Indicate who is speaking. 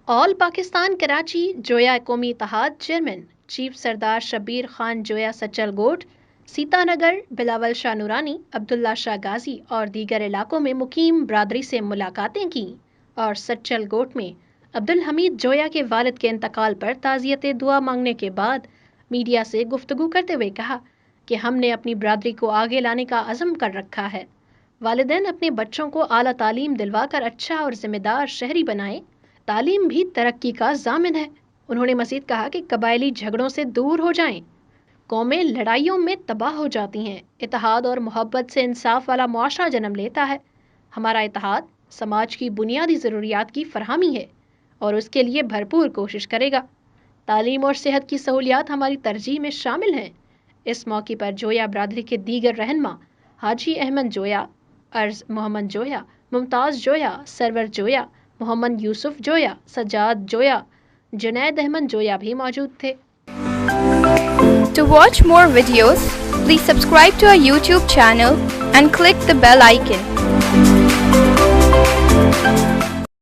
Speaker 1: آل پاکستان کراچی جویا قومی اتحاد chairman chief سردار شبیر خان جویا سچل گوٹ، سیتا نگر بلاول شاہ نورانی، عبداللہ شاہ غازی اور دیگر علاقوں میں مقیم برادری سے ملاقاتیں کیں اور سچل گوٹ میں عبدالحمید جویا کے والد کے انتقال پر تعزیت دعا مانگنے کے بعد میڈیا سے گفتگو کرتے ہوئے کہا کہ ہم نے اپنی برادری کو آگے لانے کا عزم کر رکھا ہے۔ والدین اپنے بچوں کو اعلیٰ تعلیم دلوا کر اچھا اور ذمہ دار شہری بنائیں۔ تعلیم بھی ترقی کا ضامن ہے۔ انہوں نے مزید کہا کہ قبائلی جھگڑوں سے دور ہو جائیں، قومیں لڑائیوں میں تباہ ہو جاتی ہیں، اتحاد اور محبت سے انصاف والا معاشرہ جنم لیتا ہے۔ ہمارا اتحاد سماج کی بنیادی ضروریات کی فراہمی ہے اور اس کے لیے بھرپور کوشش کرے گا۔ تعلیم اور صحت کی سہولیات ہماری ترجیح میں شامل ہیں۔ اس موقع پر جویا برادری کے دیگر رہنما حاجی احمد جویا، ارز محمد جویا، ممتاز جویا، سرور جویا، محمد یوسف جویا، سجاد جویا، جنید احمد جویا بھی موجود تھے۔
Speaker 2: To watch more videos, please subscribe to our YouTube channel and click the bell icon.